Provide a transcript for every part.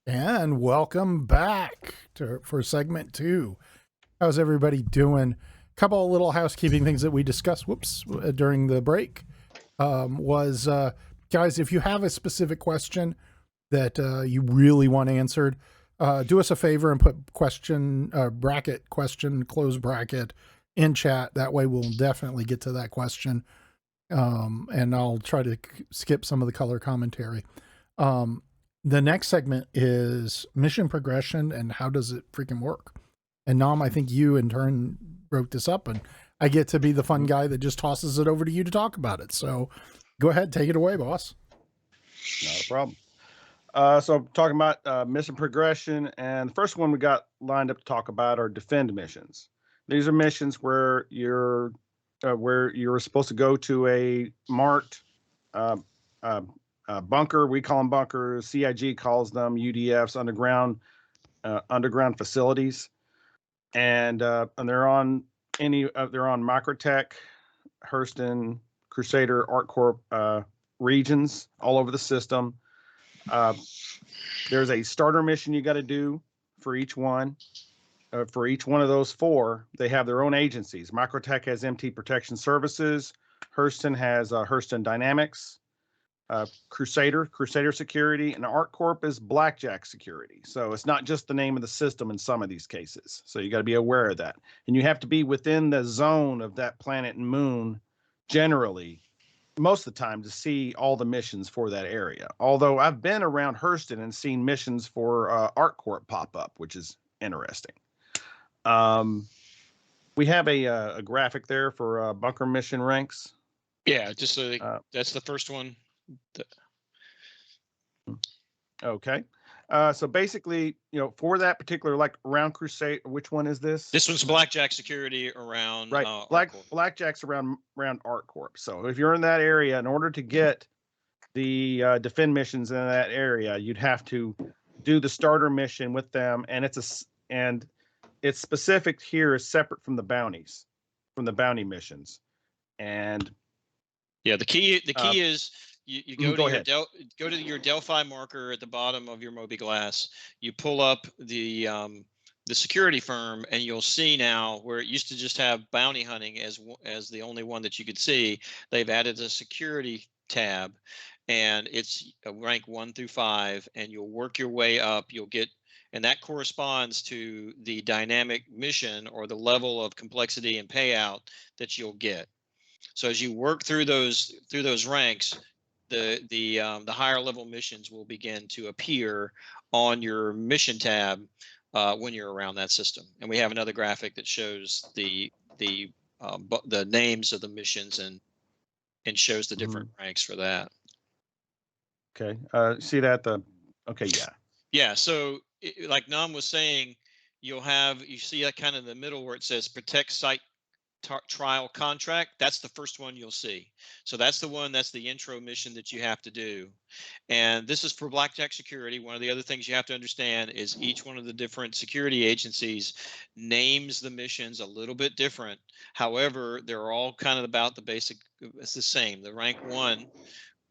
And welcome back for segment two. How's everybody doing? A couple of little housekeeping things that we discussed. During the break was guys, if you have a specific question that you really want answered, do us a favor and put question close bracket in chat. That way, we'll definitely get to that question. And I'll try to skip some of the color commentary. The next segment is mission progression and how does it freaking work. And Nam, I think you in turn wrote this up, and I get to be the fun guy that just tosses it over to you to talk about it. So go ahead, take it away, boss. Not a problem. So talking about mission progression, and the first one we got lined up to talk about are defend missions. These are missions where you're supposed to go to a marked bunker. We call them bunkers. CIG calls them UDFs, underground facilities, and they're on they're on Microtech, Hurston, Crusader, ArcCorp regions all over the system. There's a starter mission you got to do for each one. For each one of those four, they have their own agencies. Microtech has MT Protection Services. Hurston has Hurston Dynamics. Crusader Security, and ArcCorp is Blackjack Security. So it's not just the name of the system in some of these cases. So you got to be aware of that. And you have to be within the zone of that planet and moon generally most of the time to see all the missions for that area. Although I've been around Hurston and seen missions for ArcCorp pop up, which is interesting. We have a graphic there for bunker mission ranks. Yeah, just so that's the first one. Okay. So basically, for that particular, like around Crusade, which one is this? This one's Blackjack Security around. Right. Blackjack's around ArcCorp. So if you're in that area, in order to get the defend missions in that area, you'd have to do the starter mission with them, and it's specific here is separate from the bounties, from the bounty missions, and yeah, the key is. You go to go to your Delphi marker at the bottom of your Moby Glass. You pull up the security firm, and you'll see now where it used to just have bounty hunting as the only one that you could see. They've added a security tab, and it's rank 1 through 5, and you'll work your way up. You'll get, and that corresponds to the dynamic mission or the level of complexity and payout that you'll get. So as you work through those ranks, the higher level missions will begin to appear on your mission tab when you're around that system. And we have another graphic that shows the names of the missions and shows the different ranks for that. Okay. See that yeah. So like Nam was saying, you see that kind of in the middle where it says protect site trial contract. That's the first one you'll see. So that's the intro mission that you have to do. And this is for Blackjack Security. One of the other things you have to understand is each one of the different security agencies names the missions a little bit different. However, they're all kind of about the basic, it's the same. The rank 1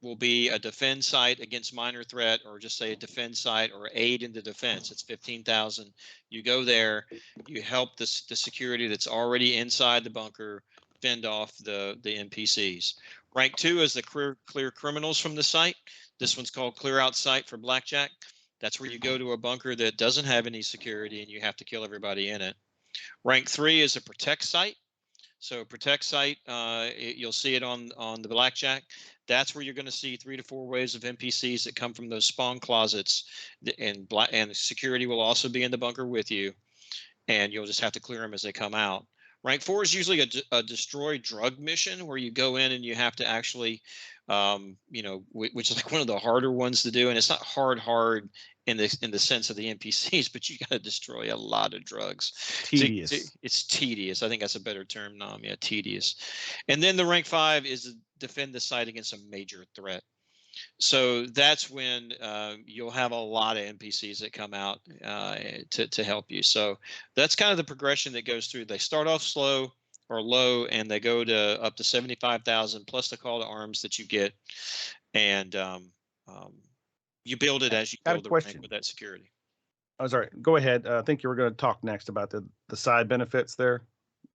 will be a defend site against minor threat, or just say a defend site or aid in the defense. It's 15,000. You go there, you help the security that's already inside the bunker fend off the NPCs. Rank 2 is the clear criminals from the site. This one's called clear out site for Blackjack. That's where you go to a bunker that doesn't have any security and you have to kill everybody in it. Rank 3 is a protect site. So protect site, you'll see it on the Blackjack. That's where you're going to see 3 to 4 waves of NPCs that come from those spawn closets, and security will also be in the bunker with you, and you'll just have to clear them as they come out. Rank 4 is usually a destroy drug mission where you go in and you have to actually, which is like one of the harder ones to do, and it's not hard in the sense of the NPCs, but you got to destroy a lot of drugs. Tedious. So it's tedious. I think that's a better term, Nam. Yeah, tedious. And then the rank 5 is defend the site against a major threat. So that's when you'll have a lot of NPCs that come out to help you. So that's kind of the progression that goes through. They start off slow or low, and they go to up to 75,000 plus the call to arms that you get. And You build it as you Got a build the rank question. with that security. Oh, sorry. Go ahead. I think you were going to talk next about the side benefits there,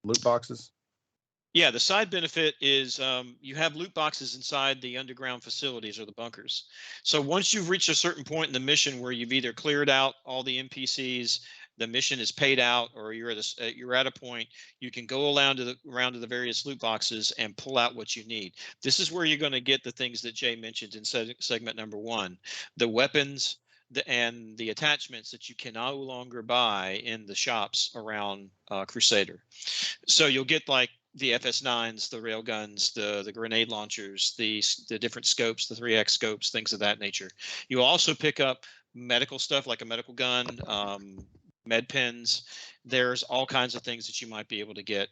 loot boxes. Yeah, the side benefit is you have loot boxes inside the underground facilities or the bunkers. So once you've reached a certain point in the mission where you've either cleared out all the NPCs, the mission is paid out, or you're at a point you can go around to the various loot boxes and pull out what you need. This is where you're going to get the things that Jay mentioned in segment number 1, the weapons. And the attachments that you can no longer buy in the shops around Crusader. So you'll get like the FS9s, the railguns, the grenade launchers, the different scopes, the 3X scopes, things of that nature. You'll also pick up medical stuff like a medical gun, med pens. There's all kinds of things that you might be able to get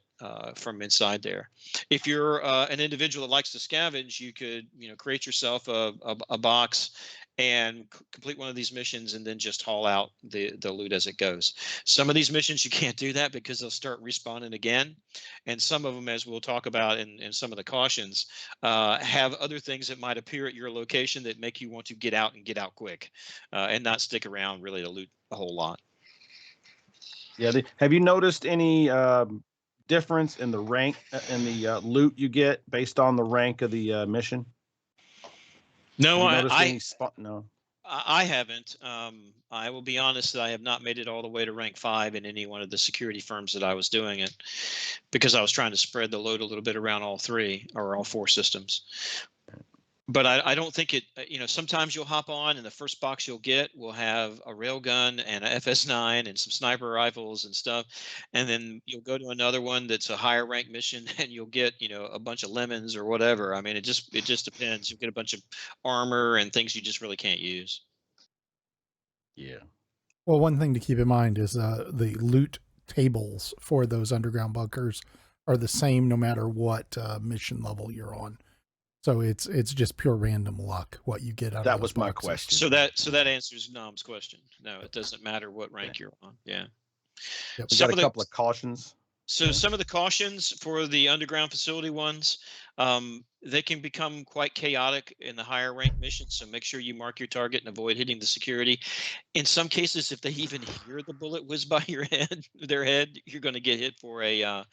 from inside there. If you're an individual that likes to scavenge, you could create yourself a box and complete one of these missions and then just haul out the loot as it goes. Some of these missions you can't do that because they'll start respawning again, and some of them, as we'll talk about in some of the cautions, have other things that might appear at your location that make you want to get out and get out quick and not stick around really to loot a whole lot. Yeah. Have you noticed any difference in the rank in the loot you get based on the rank of the mission? No, No. I haven't. I will be honest that I have not made it all the way to rank 5 in any one of the security firms that I was doing it, because I was trying to spread the load a little bit around all 3 or all 4 systems. But I don't think it, sometimes you'll hop on and the first box you'll get will have a railgun and a FS9 and some sniper rifles and stuff. And then you'll go to another one that's a higher rank mission and you'll get, a bunch of lemons or whatever. I mean, it just depends. You get a bunch of armor and things you just really can't use. Yeah. Well, one thing to keep in mind is the loot tables for those underground bunkers are the same no matter what mission level you're on. So it's just pure random luck what you get out of those That was my boxes. question. So that answers Nom's question. No, it doesn't matter what rank you're on. Yeah. Yep. We got a couple of cautions. So some of the cautions for the underground facility ones, they can become quite chaotic in the higher rank missions. So make sure you mark your target and avoid hitting the security. In some cases, if they even hear the bullet whiz by their head, you're going to get hit for a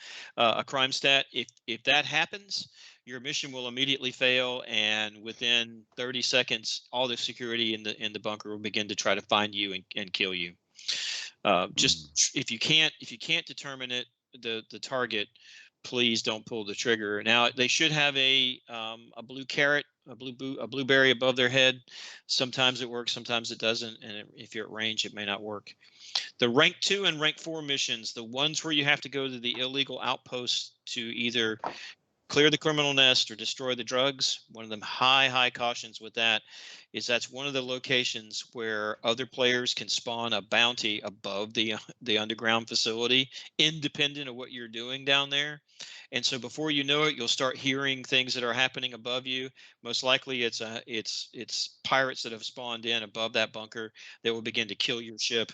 crime stat. If that happens, your mission will immediately fail, and within 30 seconds, all the security in the bunker will begin to try to find you and kill you. Just if you can't determine it, the target, please don't pull the trigger. Now they should have a blue carrot, a blueberry above their head. Sometimes it works, sometimes it doesn't, and if you're at range, it may not work. The rank 2 and rank 4 missions, the ones where you have to go to the illegal outposts to either clear the criminal nest or destroy the drugs, one of them high cautions with that is that's one of the locations where other players can spawn a bounty above the underground facility, independent of what you're doing down there. And so before you know it, you'll start hearing things that are happening above you. Most likely it's pirates that have spawned in above that bunker that will begin to kill your ship.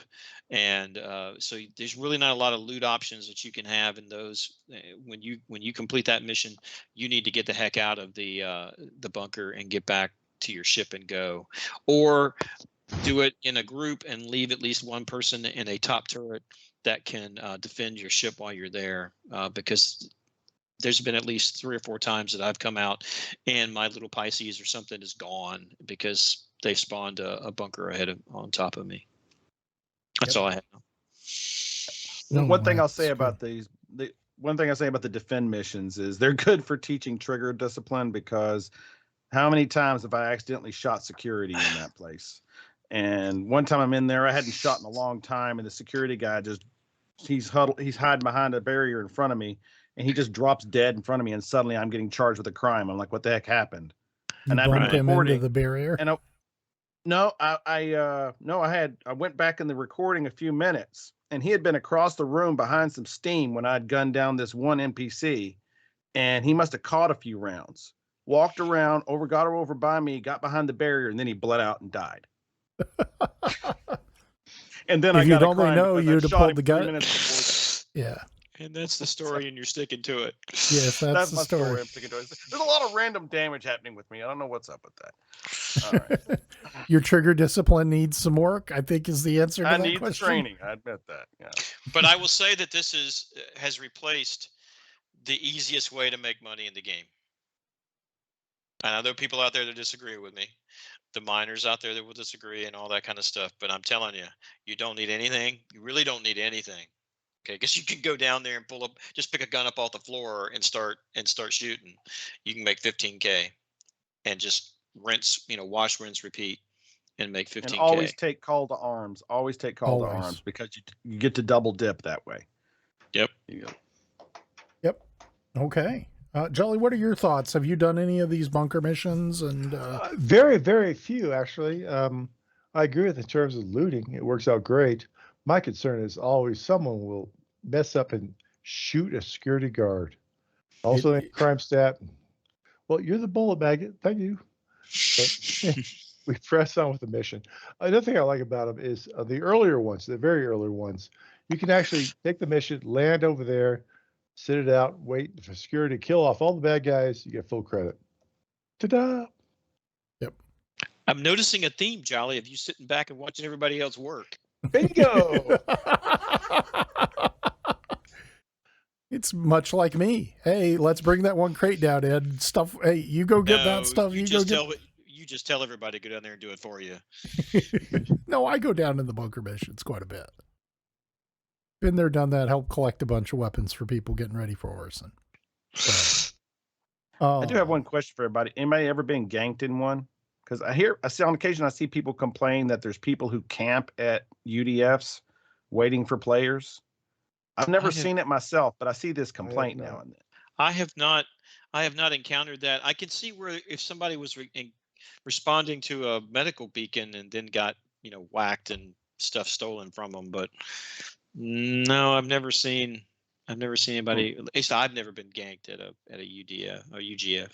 And so there's really not a lot of loot options that you can have in those. When you complete that mission, you need to get the heck out of the bunker and get back to your ship and go, or do it in a group and leave at least one person in a top turret that can defend your ship while you're there, because there's been at least 3 or 4 times that I've come out and my little Pisces or something is gone because they spawned a bunker on top of me. That's all I have. One thing I'll say about the defend missions is they're good for teaching trigger discipline, because how many times have I accidentally shot security in that place? And one time I'm in there, I hadn't shot in a long time, and the security guy he's hiding behind a barrier in front of me, and he just drops dead in front of me, and suddenly I'm getting charged with a crime. I'm like, what the heck happened? And I've been recording into the barrier. And I went back in the recording a few minutes, and he had been across the room behind some steam when I'd gunned down this one NPC, and he must have caught a few rounds, walked around, got her over by me, got behind the barrier, and then he bled out and died. And then if you'd only know, you'd have pulled the gun. Yeah. And that's the story, and you're sticking to it. Yes, that's the my story. I'm sticking to it. There's a lot of random damage happening with me. I don't know what's up with that. All right. Your trigger discipline needs some work, I think, is the answer to I that need the question. training. I admit that. Yeah. But I will say that this has replaced the easiest way to make money in the game. I know there are people out there that disagree with me. The miners out there that will disagree and all that kind of stuff. But I'm telling you, you don't need anything. You really don't need anything. Okay, because you can go down there and pull up, just pick a gun up off the floor and start shooting. You can make 15K and just rinse, wash, rinse, repeat, and make And 15K. always take call to arms. Always take call to Always. arms because you get to double dip that way. Yep. Yep. Okay. Jolly, what are your thoughts? Have you done any of these bunker missions? And Very, very few, actually. I agree with in terms of looting. It works out great. My concern is always someone will mess up and shoot a security guard. Also, a crime stat. Well, you're the bullet magnet. Thank you. But, we press on with the mission. Another thing I like about them is the earlier ones, the very early ones. You can actually take the mission, land over there, sit it out, wait for security to kill off all the bad guys. You get full credit. Ta-da! Yep. I'm noticing a theme, Jolly, of you sitting back and watching everybody else work. Bingo! It's much like me. Hey, let's bring that one crate down, Ed. Stuff. Hey, you go get that stuff. You just tell everybody to go down there and do it for you. No, I go down in the bunker missions quite a bit. Been there, done that. Help collect a bunch of weapons for people getting ready for Orson. So, I do have one question for everybody. Anybody ever been ganked in one? Because I see on occasion I see people complain that there's people who camp at UDFs waiting for players. I've never seen it myself, but I see this complaint now and then. I have not encountered that. I can see where if somebody was responding to a medical beacon and then got whacked and stuff stolen from them, but no, I've never seen anybody. At least I've never been ganked at a UDF or UGF.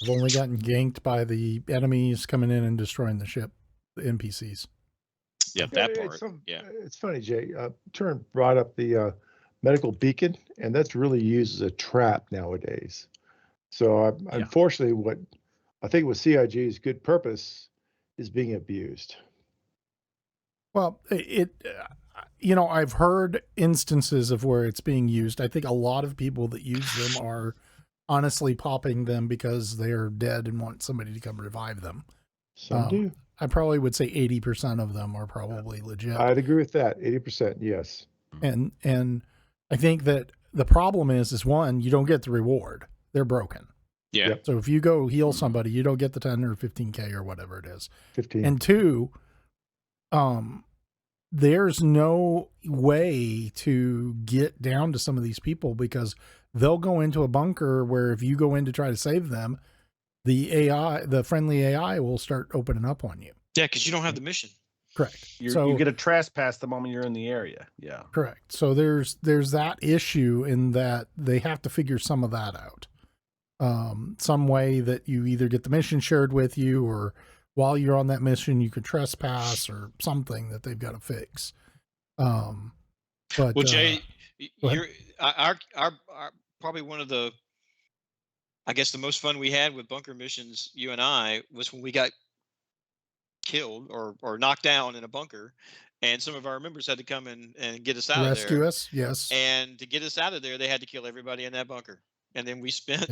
I've only gotten ganked by the enemies coming in and destroying the ship, the NPCs. Yeah, that part. It's funny, Jay. Turin brought up the medical beacon, and that's really used as a trap nowadays. So unfortunately, what I think with CIG's good purpose is being abused. Well, I've heard instances of where it's being used. I think a lot of people that use them are honestly popping them because they're dead and want somebody to come revive them. Some do. I probably would say 80% of them are probably legit. I'd agree with that. 80%, yes. And I think that the problem is one, you don't get the reward. They're broken. Yeah. Yep. So if you go heal somebody, you don't get the 10 or 15K or whatever it is. 15. And two, there's no way to get down to some of these people because they'll go into a bunker where if you go in to try to save them, the friendly AI will start opening up on you. Yeah, because you don't have the mission. Correct. You get a trespass the moment you're in the area. Yeah. Correct. So there's that issue in that they have to figure some of that out. Some way that you either get the mission shared with you or while you're on that mission, you could trespass or something that they've got to fix. But Jay, our probably one of the, I guess the most fun we had with bunker missions, you and I, was when we got killed or knocked down in a bunker, and some of our members had to come in and get us out of there. Rescue us, yes. And to get us out of there, they had to kill everybody in that bunker. And then we spent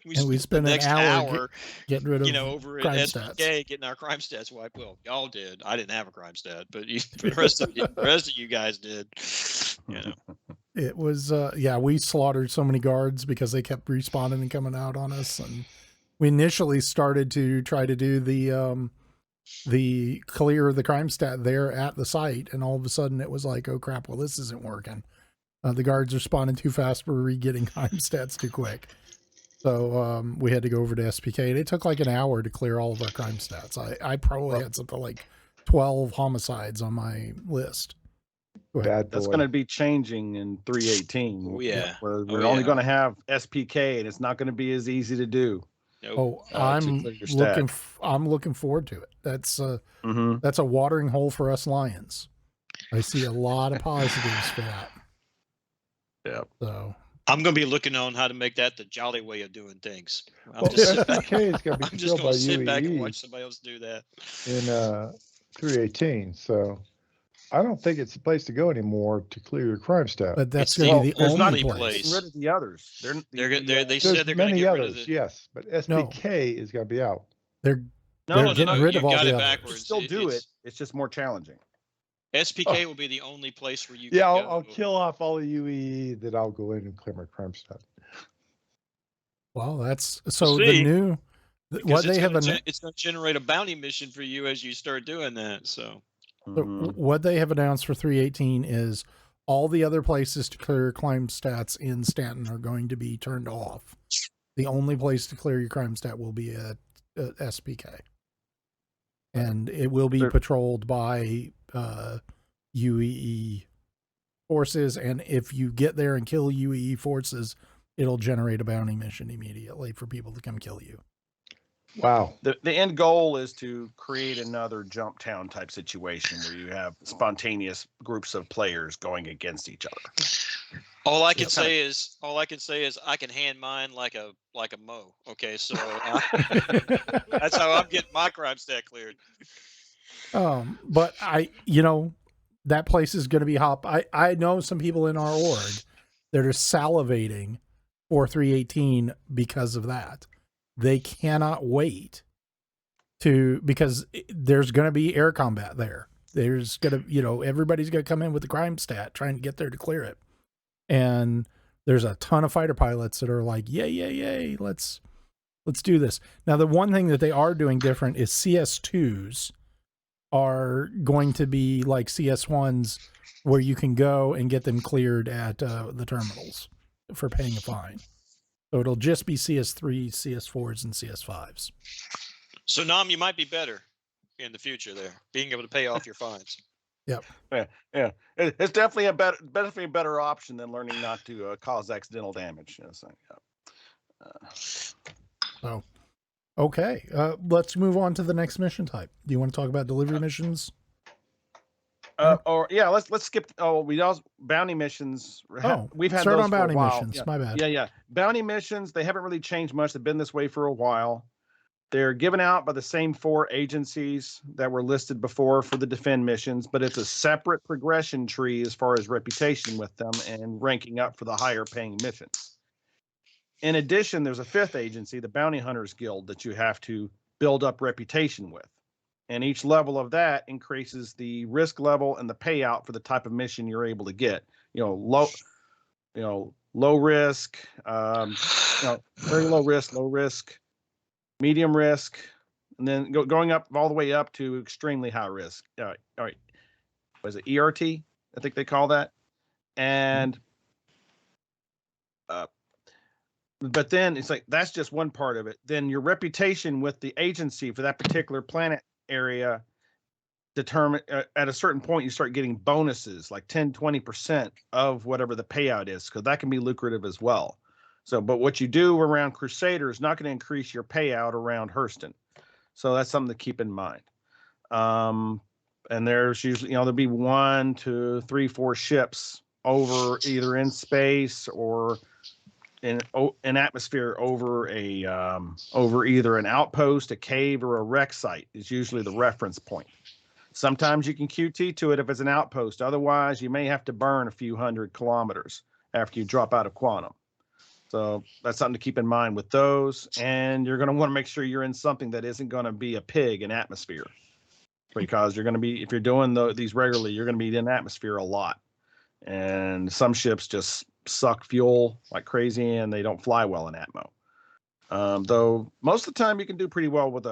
we spent the next an hour getting rid of over at crime SPK stats. getting our crime stats wiped. Well, y'all did. I didn't have a crime stat, but the rest of you guys did. It was we slaughtered so many guards because they kept respawning and coming out on us. And we initially started to try to do the clear the crime stat there at the site, and all of a sudden it was like, oh crap, well this isn't working. The guards are spawning too fast. We're getting crime stats too quick. So we had to go over to SPK, and it took like an hour to clear all of our crime stats. I probably had something like 12 homicides on my list. That's going to be changing in 3.18. Oh, yeah. Where we're only going to have SPK, and it's not going to be as easy to do. Nope. I'm looking forward to it. That's a watering hole for us Lions. I see a lot of positives for that. Yeah. So I'm going to be looking on how to make that the jolly way of doing things. Well, SPK is going to be I'm just controlled going by to sit back and UEE watch somebody else do that. in 318. So I don't think it's the place to go anymore to clear your crime stat. But that's It's going to be there's the not only only place. place. Rid of the others. They There's said they're going to many get rid of others, the. yes, but SPK is going to be out. They're No, They're getting no, rid you of all got the it others. you backwards. still do it. It's- It's just more challenging. SPK will be the only place where you Yeah, can go. I'll kill off all the UEE, then I'll go in and clear my crime stat. Well, that's so See, the new because what they have it's going to generate a bounty mission for you as you start doing that. So Mhm. what they have announced for 318 is all the other places to clear crime stats in Stanton are going to be turned off. The only place to clear your crime stat will be at SPK, and it will be So- patrolled by UEE forces. And if you get there and kill UEE forces, it'll generate a bounty mission immediately for people to come kill you. Wow. The end goal is to create another jump town type situation where you have spontaneous groups of players going against each other. all I Yeah. can say is I can hand mine like a mow. Okay, so that's how I'm getting my crime stat cleared. But that place is going to be hop. I know some people in our org that are salivating for 318 because of that. They cannot wait because there's going to be air combat there. There's going to, everybody's going to come in with the crime stat trying to get there to clear it. And there's a ton of fighter pilots that are like, yay, let's do this. Now, the one thing that they are doing different is CS2s are going to be like CS1s where you can go and get them cleared at the terminals for paying a fine. So it'll just be CS3, CS4s, and CS5s. So Nam, you might be better in the future there, being able to pay off your fines. Yeah, it's definitely a better option than learning not to cause accidental damage. So, okay, let's move on to the next mission type. Do you want to talk about delivery missions? Let's skip. We also bounty missions. We've had start those on for a bounty while. missions. Yeah. My bad. Yeah. Bounty missions. They haven't really changed much. They've been this way for a while. They're given out by the same 4 agencies that were listed before for the defend missions, but it's a separate progression tree as far as reputation with them and ranking up for the higher paying missions. In addition, there's a 5th agency, the Bounty Hunters Guild, that you have to build up reputation with. And each level of that increases the risk level and the payout for the type of mission you're able to get. Low risk, very low risk, medium risk, and then going up all the way up to extremely high risk. All right. Was it ERT? I think they call that. And but then it's like that's just one part of it. Then your reputation with the agency for that particular planet area determine at a certain point you start getting bonuses like 10-20% of whatever the payout is, because that can be lucrative as well. So but what you do around Crusader is not going to increase your payout around Hurston, so that's something to keep in mind. And there's usually there'll be 1, 2, 3, 4 ships over either in space or in atmosphere over either an outpost, a cave, or a wreck site is usually the reference point. Sometimes you can QT to it if it's an outpost. Otherwise, you may have to burn a few 100 kilometers after you drop out of quantum. So that's something to keep in mind with those. And you're going to want to make sure you're in something that isn't going to be a pig in atmosphere, because you're going to be, if you're doing these regularly, you're going to be in atmosphere a lot. And some ships just suck fuel like crazy and they don't fly well in atmo. Though most of the time you can do pretty well with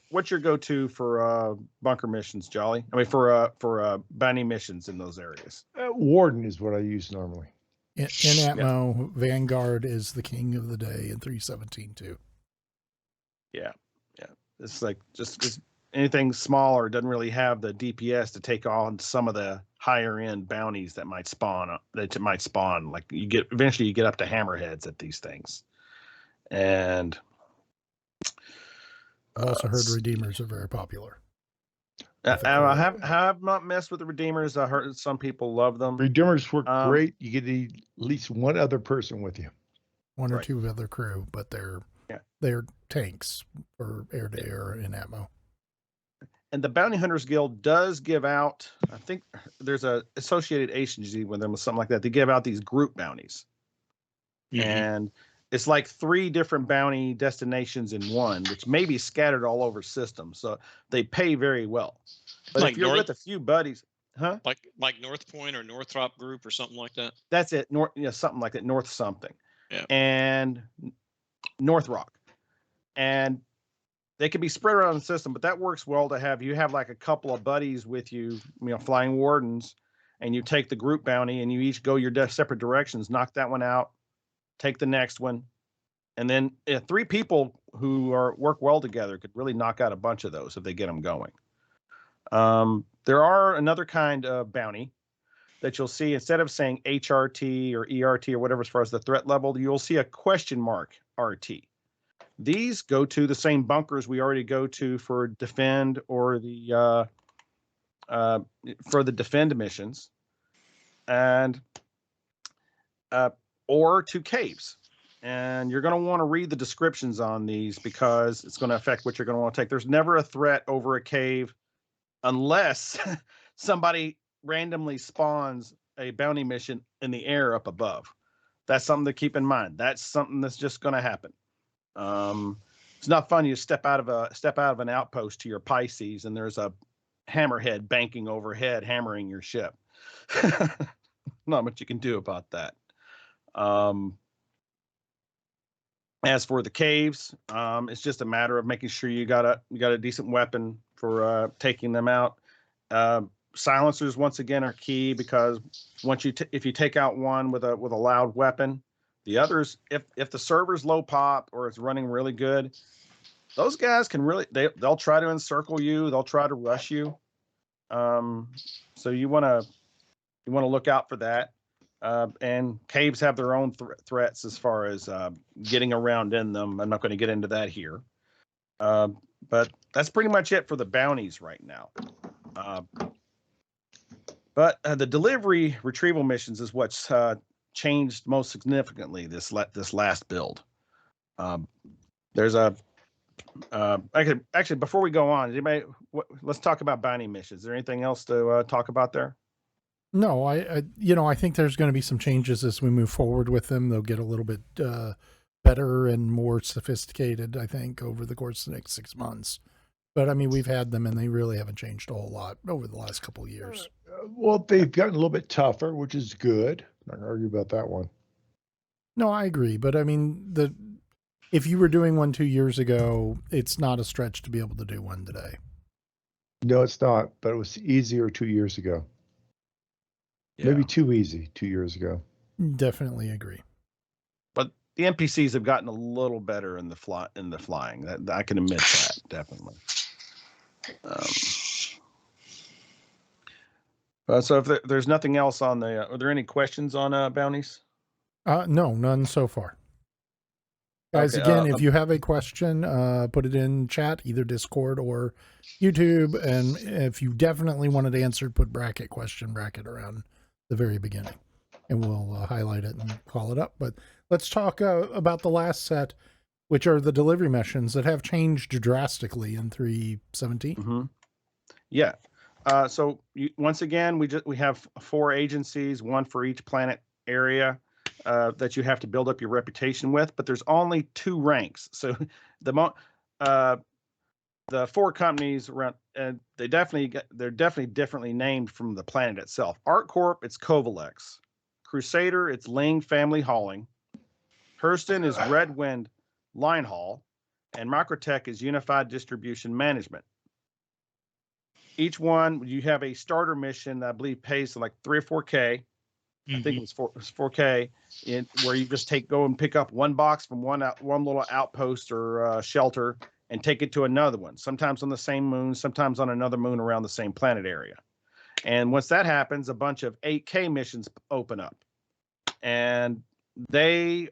what's your go-to for bunker missions, Jolly? I mean for bounty missions in those areas. Warden is what I use normally. In atmo, Vanguard is the king of the day in 317 too. Yeah. It's like just anything smaller doesn't really have the DPS to take on some of the higher end bounties that might spawn. Like eventually you get up to hammerheads at these things. And I've also heard Redeemers are very popular. with a I crew. have not messed with the Redeemers. I heard some people love them. Redeemers work Um, great. You get at least one other person with you. One or Right. two other crew, but Yeah. they're tanks for air to air and ammo. And the Bounty Hunters Guild does give out, I think there's a associated agency with them or something like that. They give out these group bounties. Mhm. And it's like 3 different bounty destinations in one, which may be scattered all over systems. So they pay very well. But Like if you're North- with a few buddies, huh? like North Point or Northrop Group or something like that. That's it. North, something like that. North something. Yeah. And North Rock. And they can be spread around the system, but that works well to have. You have like a couple of buddies with you, flying wardens, and you take the group bounty and you each go your separate directions, knock that one out, take the next one. And then 3 people who work well together could really knock out a bunch of those if they get them going. There are another kind of bounty that you'll see. Instead of saying HRT or ERT or whatever as far as the threat level, you'll see a question mark RT. These go to the same bunkers we already go to for defend or the for the defend missions, and or to caves. And you're going to want to read the descriptions on these because it's going to affect what you're going to want to take. There's never a threat over a cave unless somebody randomly spawns a bounty mission in the air up above. That's something to keep in mind. That's something that's just going to happen. It's not fun. You step out of an outpost to your Pisces and there's a hammerhead banking overhead, hammering your ship. Not much you can do about that. As for the caves, it's just a matter of making sure you got a decent weapon for taking them out. Silencers once again are key because once if you take out one with a loud weapon, the others, if the server's low pop or it's running really good, those guys can really they'll try to encircle you, they'll try to rush you. So you want to look out for that. And caves have their own threats as far as getting around in them. I'm not going to get into that here. But that's pretty much it for the bounties right now. But the delivery retrieval missions is what's changed most significantly this last build. There's a actually before we go on, let's talk about bounty missions. Is there anything else to talk about there? No, I think there's going to be some changes as we move forward with them. They'll get a little bit better and more sophisticated, I think, over the course of the next 6 months. But I mean, we've had them and they really haven't changed a whole lot over the last couple of years. Well, they've gotten a little bit tougher, which is good. I'm not going to argue about that one. No, I agree. But I mean, if you were doing one 2 years ago, it's not a stretch to be able to do one today. No, it's not, but it was easier 2 years ago. Yeah. Maybe too easy 2 years ago. Definitely agree. But the NPCs have gotten a little better in the flying. That I can admit that definitely. So if there's nothing else on are there any questions on bounties? No, none so far. Guys, Okay, again, if you have a question, put it in chat, either Discord or YouTube. And if you definitely wanted answered, put question bracket around the very beginning. And we'll highlight it and call it up. But let's talk about the last set, which are the delivery missions that have changed drastically in 3.17. Mm-hmm. Yeah. So once again, we have 4 agencies, one for each planet area. That you have to build up your reputation with, but there's only 2 ranks. So the 4 companies around, they're definitely differently named from the planet itself. ArtCorp, it's Covalex. Crusader, it's Ling Family Hauling. Hurston is Redwind Line Haul, and Microtech is Unified Distribution Management. Each one, you have a starter mission that I believe pays like 3 or 4K. I think it was 4K, where you just go and pick up one box from one little outpost or shelter and take it to another one. Sometimes on the same moon, sometimes on another moon around the same planet area. And once that happens, a bunch of 8K missions open up, and they're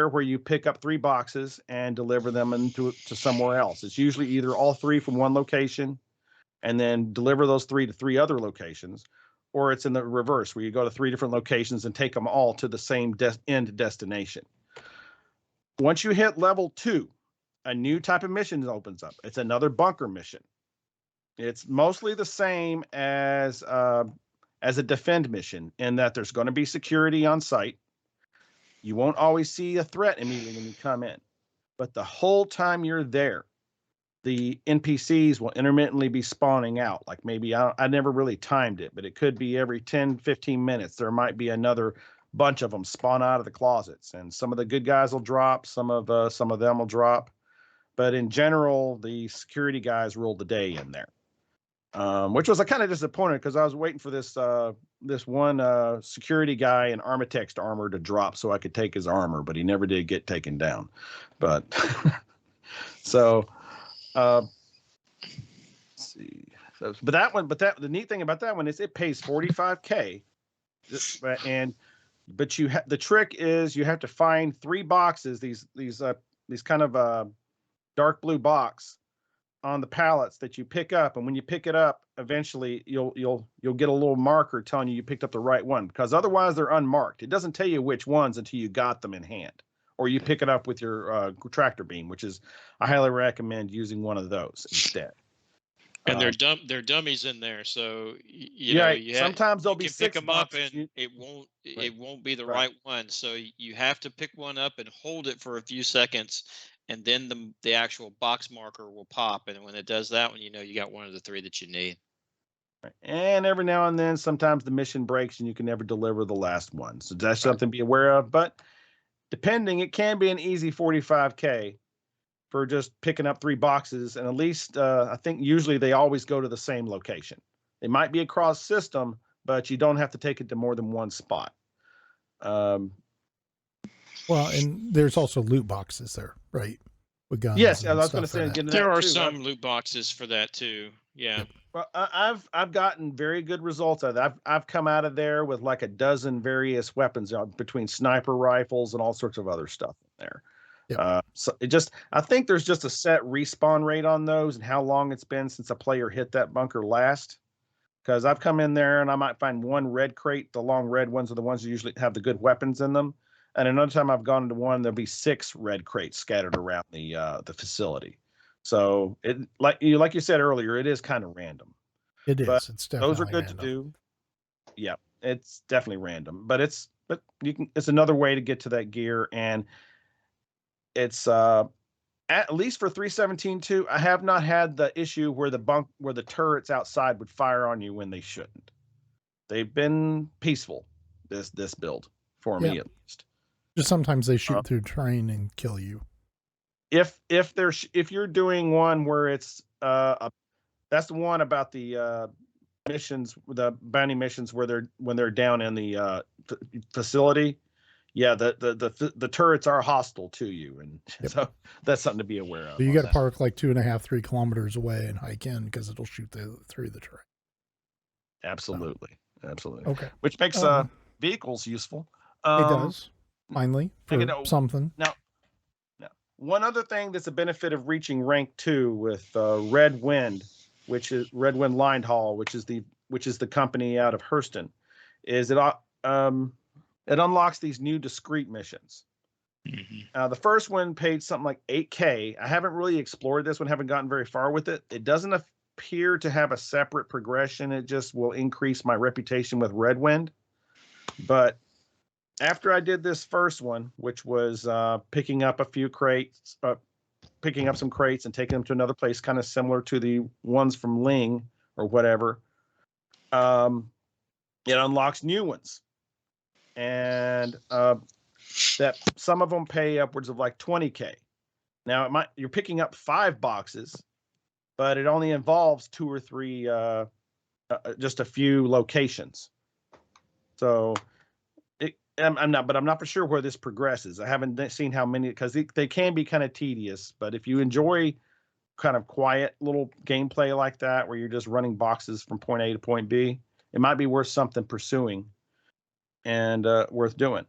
where you pick up 3 boxes and deliver them to somewhere else. It's usually either all 3 from one location, and then deliver those 3 to 3 other locations, or it's in the reverse where you go to 3 different locations and take them all to the same end destination. Once you hit level 2, a new type of mission opens up. It's another bunker mission. It's mostly the same as a defend mission in that there's going to be security on site. You won't always see a threat immediately when you come in, but the whole time you're there, the NPCs will intermittently be spawning out. Like maybe I never really timed it, but it could be every 10, 15 minutes. There might be another bunch of them spawn out of the closets, and some of the good guys will drop. Some of them will drop, but in general, the security guys rule the day in there. Which was kind of disappointed because I was waiting for this one security guy in Armitext armor to drop so I could take his armor, but he never did get taken down. But so let's see. So, the neat thing about that one is it pays $45K, but the trick is you have to find 3 boxes, these kind of dark blue box on the pallets that you pick up, and when you pick it up, eventually you'll get a little marker telling you picked up the right one, because otherwise they're unmarked. It doesn't tell you which ones until you got them in hand, or you pick it up with your tractor beam, which is I highly recommend using one of those instead. And they're dummies in there, so sometimes there'll be 6 pick them up boxes. and it won't be the right one. So you have to pick one up and hold it for a few seconds, and then the actual box marker will pop, and when it does that one, you got one of the 3 that you need. And every now and then, sometimes the mission breaks and you can never deliver the last one. So that's something to be aware of. But depending, it can be an easy $45K for just picking up 3 boxes. And at least I think usually they always go to the same location. They might be across system, but you don't have to take it to more than one spot. Well, and there's also loot boxes there, right? With guns. Yes, I and was going to stuff say like that. There are some loot boxes for that too. Yeah. Yep. Well, I've gotten very good results out of that. I've come out of there with like a dozen various weapons between sniper rifles and all sorts of other stuff in there. Yep. So I think there's just a set respawn rate on those and how long it's been since a player hit that bunker last. Because I've come in there and I might find 1 red crate. The long red ones are the ones that usually have the good weapons in them. And another time I've gone into one, there'll be 6 red crates scattered around the facility. So it like you said earlier, it is kind of random. It is. But it's definitely those are good random. to do. Yeah, it's definitely random, but it's another way to get to that gear, and it's at least for 317.2, I have not had the issue where the turrets outside would fire on you when they shouldn't. They've been peaceful this build for me at least. Just sometimes they shoot through terrain and kill you. If you're doing one where it's that's the one about the missions, the bounty missions when they're down in the facility. Yeah, the turrets are hostile to you, and so that's something to be aware of. But you got to park like 2.5-3 kilometers away and hike in because it'll shoot through the terrain. Absolutely. Okay. Which makes vehicles useful. It does. Finally, for something. Now, one other thing that's a benefit of reaching rank 2 with Red Wind, which is Red Wind Line Haul, which is the company out of Hurston, is it unlocks these new discrete missions. Mm-hmm. The first one paid something like $8K. I haven't really explored this one, haven't gotten very far with it. It doesn't appear to have a separate progression. It just will increase my reputation with Red Wind. But after I did this first one, which was picking up a few crates, picking up some crates and taking them to another place, kind of similar to the ones from Ling or whatever, it unlocks new ones. And that some of them pay upwards of like $20K. Now you're picking up 5 boxes, but it only involves 2 or 3, just a few locations. So I'm not for sure where this progresses. I haven't seen how many, because they can be kind of tedious. But if you enjoy kind of quiet little gameplay like that, where you're just running boxes from point A to point B, it might be worth something pursuing and worth doing.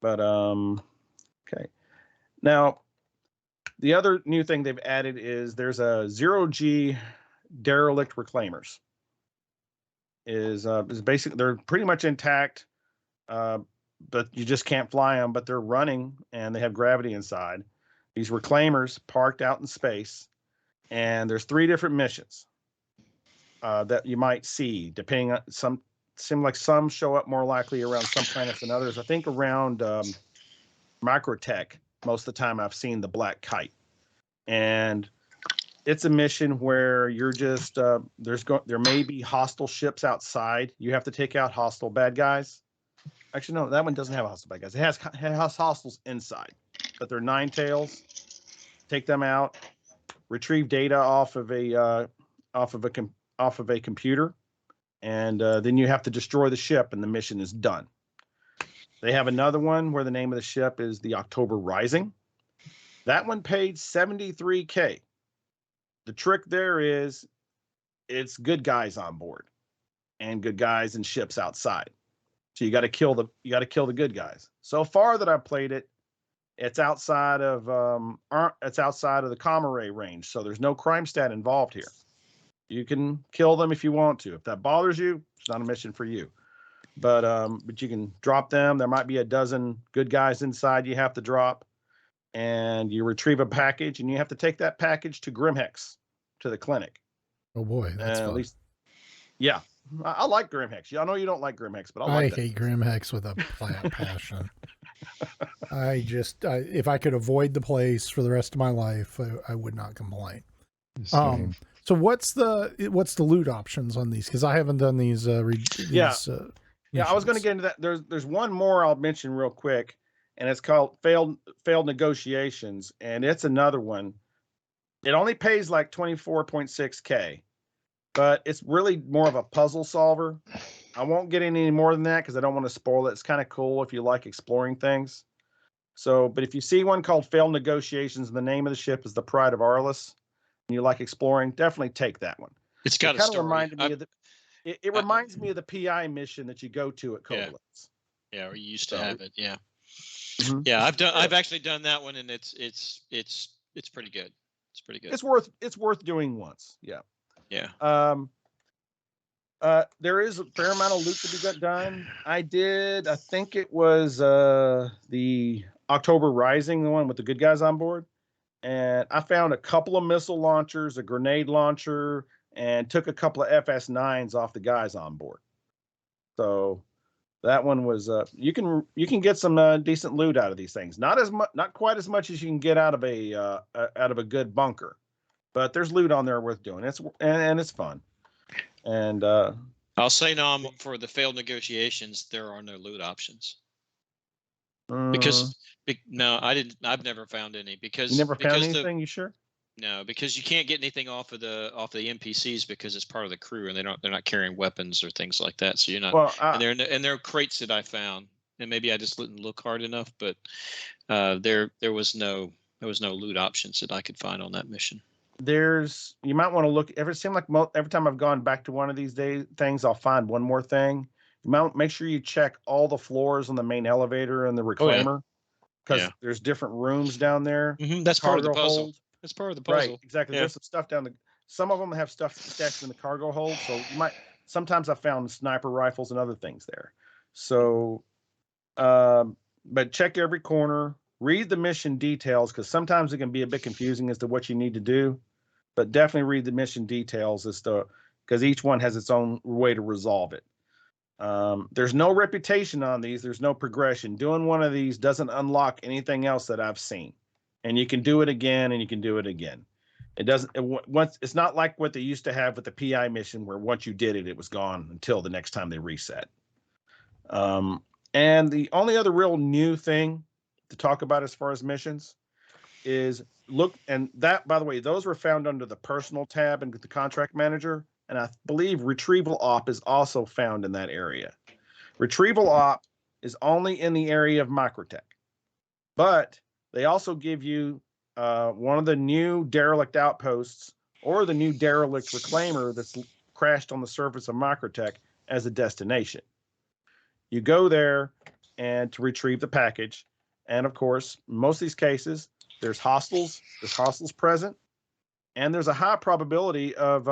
But okay. Now, the other new thing they've added is there's a 0G derelict reclaimers. Is basically, they're pretty much intact, but you just can't fly them, but they're running and they have gravity inside. These reclaimers parked out in space, and there's 3 different missions that you might see, depending on seem like some show up more likely around some planets than others. I think around Microtech, most of the time I've seen the black kite. And it's a mission where you're just there may be hostile ships outside. You have to take out hostile bad guys. Actually, no, that one doesn't have hostile bad guys. It has hostiles inside, but they're 9 tails. Take them out, retrieve data off of a computer, and then you have to destroy the ship, and the mission is done. They have another one where the name of the ship is the October Rising. That one paid $73K. The trick there is it's good guys on board and good guys and ships outside. So you got to kill the good guys. So far that I've played it, it's outside of the comm array range. So there's no crime stat involved here. You can kill them if you want to. If that bothers you, it's not a mission for you. But you can drop them. There might be a dozen good guys inside you have to drop, and you retrieve a package, and you have to take that package to Grimhex, to the clinic. Oh boy, that's fun. at least, yeah. I like Grimhex. I know you don't like Grimhex, but I hate Grimhex with a passion. If I could avoid the place for the rest of my life, I would not complain. Same. So what's the loot options on these? Because I haven't done these. I was going to get into that. There's one more I'll mention real quick, and it's called failed negotiations, and it's another one. It only pays like 24.6K, but it's really more of a puzzle solver. I won't get any more than that because I don't want to spoil it. It's kind of cool if you like exploring things. So, but if you see one called Failed Negotiations, and the name of the ship is the Pride of Arliss, and you like exploring, definitely take that one. It's got a story. It reminds me of the PI mission that you go to at Covalence. Yeah, we used to have it. Yeah. Mm-hmm. Yeah, I've actually done that one, and it's pretty good. It's pretty good. It's worth doing once. Yeah. Yeah. There is a fair amount of loot to be done. I think it was the October Rising, the one with the good guys on board. And I found a couple of missile launchers, a grenade launcher, and took a couple of FS9s off the guys on board. So that one was you can get some decent loot out of these things. Not quite as much as you can get out of a good bunker, but there's loot on there worth doing. It's fun. And I'll say no, for the failed negotiations, there are no loot options. Because no, I've never found any because you never found anything. You sure? No, because you can't get anything off of the NPCs because it's part of the crew and they're not carrying weapons or things like that. So you're not. Well, and there are crates that I found, and maybe I just didn't look hard enough, but there was no loot options that I could find on that mission. You might want to look. Every time I've gone back to one of these things, I'll find one more thing. You might make sure you check all the floors on the main elevator and the reclaimer, because there's different rooms down there. Mm-hmm. That's part of the puzzle. Hold. That's part of the puzzle. Right, exactly. Yeah. There's some stuff down some of them have stuff stashed in the cargo hold. So sometimes I found sniper rifles and other things there. So, but check every corner, read the mission details, because sometimes it can be a bit confusing as to what you need to do, but definitely read the mission details because each one has its own way to resolve it. There's no reputation on these. There's no progression. Doing one of these doesn't unlock anything else that I've seen. And you can do it again, and you can do it again. It's not like what they used to have with the PI mission, where once you did it, it was gone until the next time they reset. And the only other real new thing to talk about as far as missions is and that, by the way, those were found under the personal tab and the contract manager. And I believe retrieval op is also found in that area. Retrieval op is only in the area of Microtech, but they also give you one of the new derelict outposts or the new derelict reclaimer that's crashed on the surface of Microtech as a destination. You go there and to retrieve the package. And of course, most of these cases, there's hostiles present, and there's a high probability of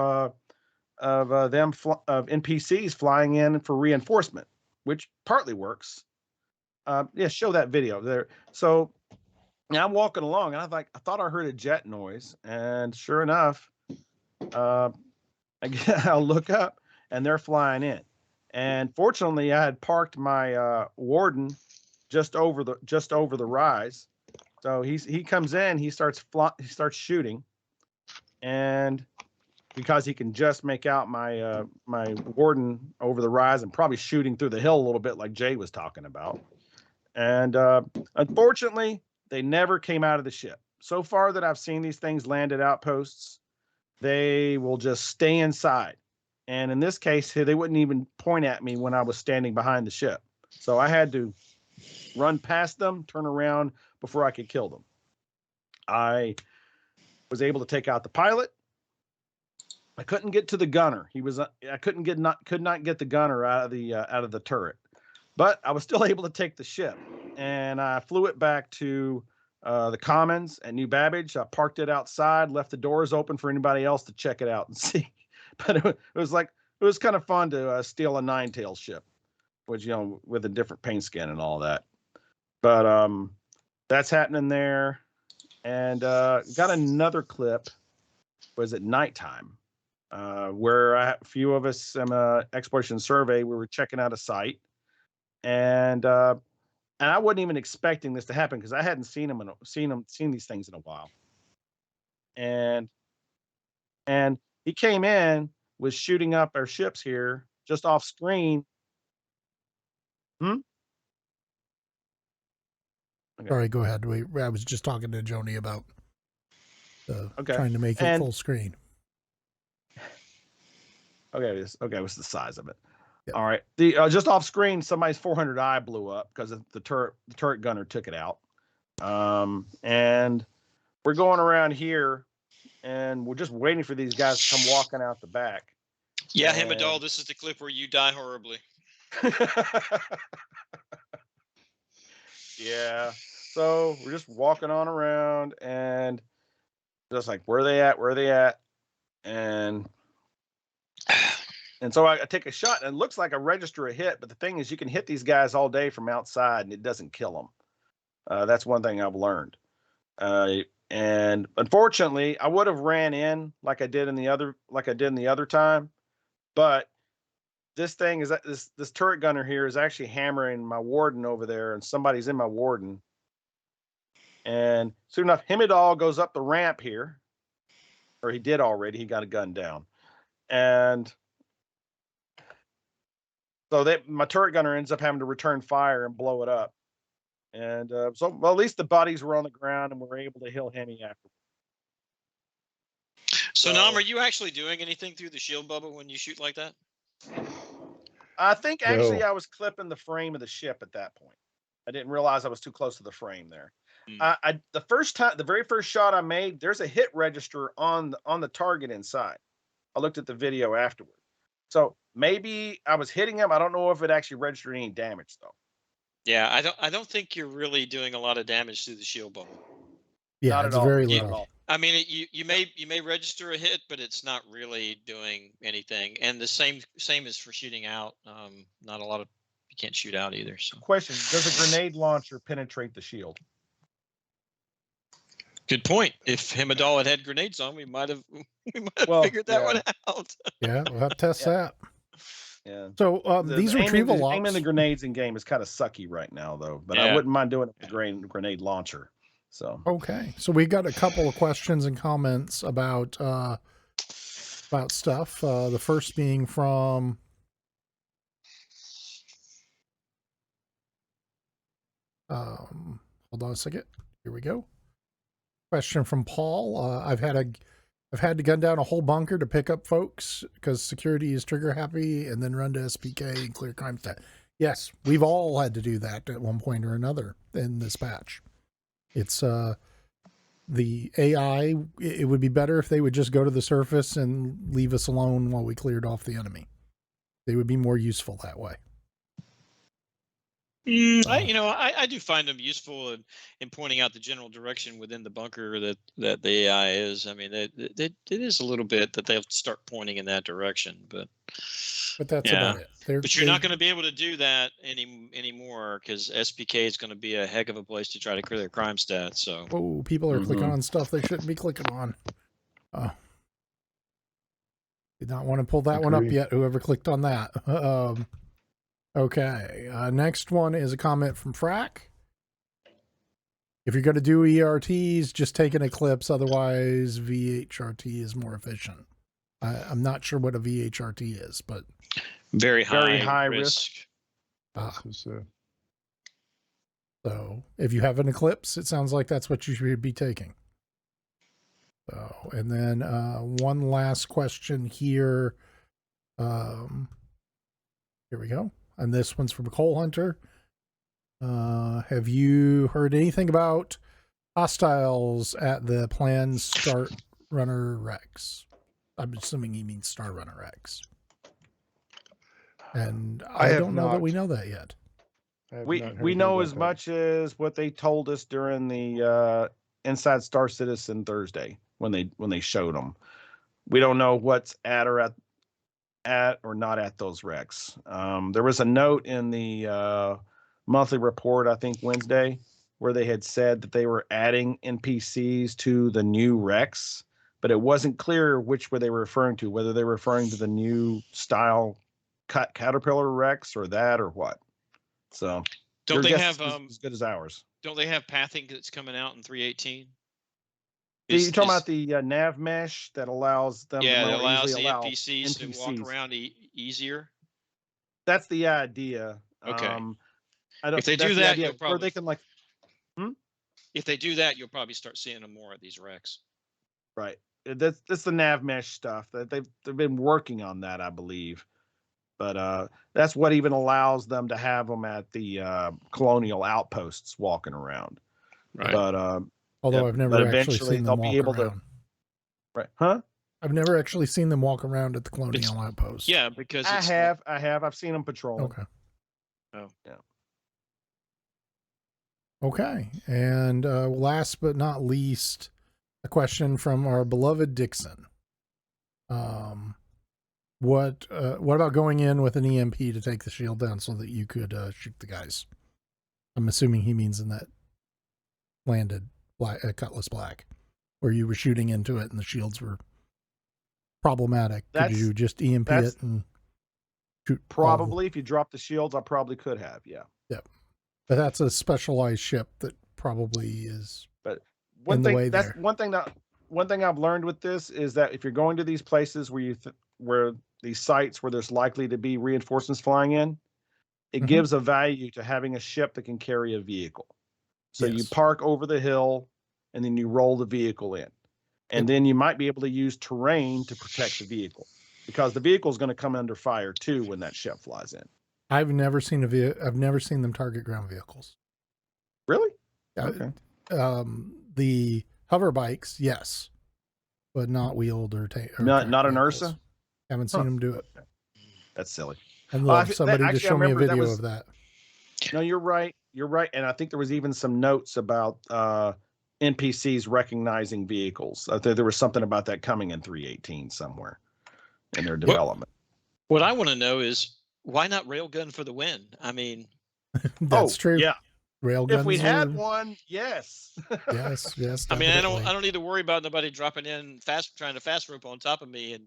NPCs flying in for reinforcement, which partly works. Yeah, show that video there. So now I'm walking along, and I thought I heard a jet noise, and sure enough, I I'll look up, and they're flying in. And fortunately, I had parked my warden just over the rise. So he comes in, he starts shooting, and because he can just make out my my warden over the rise and probably shooting through the hill a little bit like Jay was talking about. And unfortunately, they never came out of the ship. So far that I've seen these things land at outposts, they will just stay inside. And in this case, they wouldn't even point at me when I was standing behind the ship. So I had to run past them, turn around before I could kill them. I was able to take out the pilot. I couldn't get to the gunner. I could not get the gunner out of the turret. But I was still able to take the ship, and I flew it back to the Commons at New Babbage. I parked it outside, left the doors open for anybody else to check it out and see. But it was kind of fun to steal a nine-tail ship, which, with a different paint skin and all that. But that's happening there, and got another clip. Was at nighttime, where a few of us in exploration survey, we were checking out a site. And I wasn't even expecting this to happen because I hadn't seen these things in a while. And he came in, was shooting up our ships here just off screen. Okay. Sorry, go ahead. I was just talking to Joni about trying to make it full screen. Okay, what's the size of it? Yep. All right. The just off screen, somebody's 400i blew up because the turret gunner took it out. And we're going around here, and we're just waiting for these guys to come walking out the back. Yeah, Hemidal, this is the clip where you die horribly. Yeah. So we're just walking on around, and just like, where are they at? Where are they at? And so I take a shot, and it looks like I register a hit. But the thing is, you can hit these guys all day from outside, and it doesn't kill them. That's one thing I've learned. And unfortunately, I would have ran in like I did in the other time. But this thing is this turret gunner here is actually hammering my warden over there, and somebody's in my warden. And soon enough, Hemidal goes up the ramp here, or he did already. He got a gun down, and so my turret gunner ends up having to return fire and blow it up. And well, at least the bodies were on the ground, and we were able to heal Hemi after. So, Nam, are you actually doing anything through the shield bubble when you shoot like that? I think actually I was clipping the frame of the ship at that point. I didn't realize I was too close to the frame there. The very first shot I made, there's a hit register on the target inside. I looked at the video afterward. So maybe I was hitting him. I don't know if it actually registered any damage though. Yeah, I don't think you're really doing a lot of damage through the shield bubble. Yeah, it's very little. I mean, you may register a hit, but it's not really doing anything. And the same as for shooting out. Not a lot of you can't shoot out either. So, question: does a grenade launcher penetrate the shield? Good point. If Hemidal had grenades on, we might have figured that one out. Yeah, we'll have to test that. Yeah. So these retrieval ops. Aiming the grenades in game is kind of sucky right now, though. But I wouldn't mind doing it with a grenade launcher. So okay, so we got a couple of questions and comments about stuff. The first being from hold on a second. Here we go. Question from Paul. I've had to gun down a whole bunker to pick up folks because security is trigger happy, and then run to SPK and clear crime stat. Yes, we've all had to do that at one point or another in this patch. It's the AI. It would be better if they would just go to the surface and leave us alone while we cleared off the enemy. They would be more useful that way. I do find them useful in pointing out the general direction within the bunker that the AI is. I mean, it is a little bit that they'll start pointing in that direction, but that's yeah. about it. But you're not going to be able to do that anymore because SPK is going to be a heck of a place to try to clear their crime stats. So Oh, people are clicking on stuff they shouldn't be clicking on. Did not want to pull that one up yet. Whoever clicked on that. Okay. Next one is a comment from Frack. If you're going to do ERTs, just take an Eclipse. Otherwise, VHRT is more efficient. I'm not sure what a VHRT is, but very high risk. So if you have an Eclipse, it sounds like that's what you should be taking. So, and then one last question here. Here we go. And this one's from Coal Hunter. Have you heard anything about hostiles at the planned Start Runner Rex? I'm assuming he means Star Runner Rex. And I don't know that we know that yet. We know as much as what they told us during the Inside Star Citizen Thursday when they showed them. We don't know what's at or not at those wrecks. There was a note in the monthly report, I think Wednesday, where they had said that they were adding NPCs to the new wrecks, but it wasn't clear which were they were referring to, whether they were referring to the new style Caterpillar wrecks or that or what. So don't they have as good as ours? Don't they have pathing that's coming out in 318? You're talking about the nav mesh that allows them it to allows the allow NPCs to walk around easier. That's the idea. Okay. If they do that, you'll probably, or they can if they do that, you'll probably start seeing them more at these wrecks. Right. That's the nav mesh stuff that they've been working on that, I believe. But that's what even allows them to have them at the colonial outposts walking around. Right. But although I've never actually seen them walk around. Right. Huh? I've never actually seen them walk around at the colonial outposts. Yeah, because I have. I've seen them patrol. Okay. Oh. Yeah. Okay. And last but not least, a question from our beloved Dixon. What about going in with an EMP to take the shield down so that you could shoot the guys? I'm assuming he means in that landed Cutlass Black, where you were shooting into it and the shields were problematic. Could you just EMP it and shoot? Probably, if you drop the shields, I probably could have. Yeah. Yep. But that's a specialized ship that probably is. But one thing I've learned with this is that if you're going to these places where these sites where there's likely to be reinforcements flying in, it gives a value to having a ship that can carry a vehicle. So you park over the hill and then you roll the vehicle in. And then you might be able to use terrain to protect the vehicle, because the vehicle is going to come under fire too when that ship flies in. I've never seen them target ground vehicles. Really? Okay. The hover bikes, yes, but not wheeled or not an Ursa. Haven't seen them do it. That's silly. I'd love somebody to show me a video of that. No, you're right. You're right. And I think there was even some notes about NPCs recognizing vehicles. There was something about that coming in 318 somewhere in their development. What I want to know is, why not railgun for the win? I mean, that's true. Yeah. Railguns. If we had one, yes. yes. Definitely. I mean, I don't need to worry about nobody dropping in trying to fast rope on top of me, and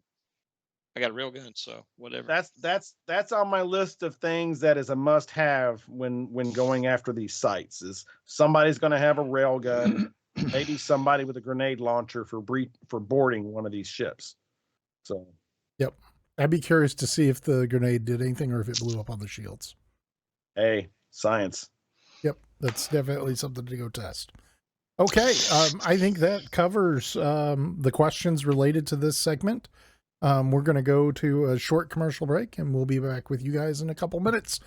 I got a railgun, so whatever. That's on my list of things that is a must-have when going after these sites. Is somebody's going to have a railgun, maybe somebody with a grenade launcher for boarding one of these ships. So. Yep. I'd be curious to see if the grenade did anything or if it blew up on the shields. Hey, science. Yep, that's definitely something to go test. Okay, I think that covers the questions related to this segment. We're going to go to a short commercial break, and we'll be back with you guys in a couple minutes.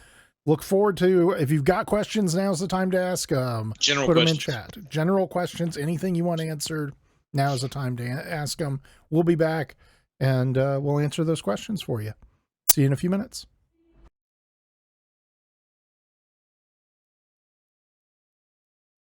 Look forward to, if you've got questions, now's the time to ask them. Put them in chat. General questions, anything you want answered, now's the time to ask them. We'll be back, and we'll answer those questions for you. See you in a few minutes.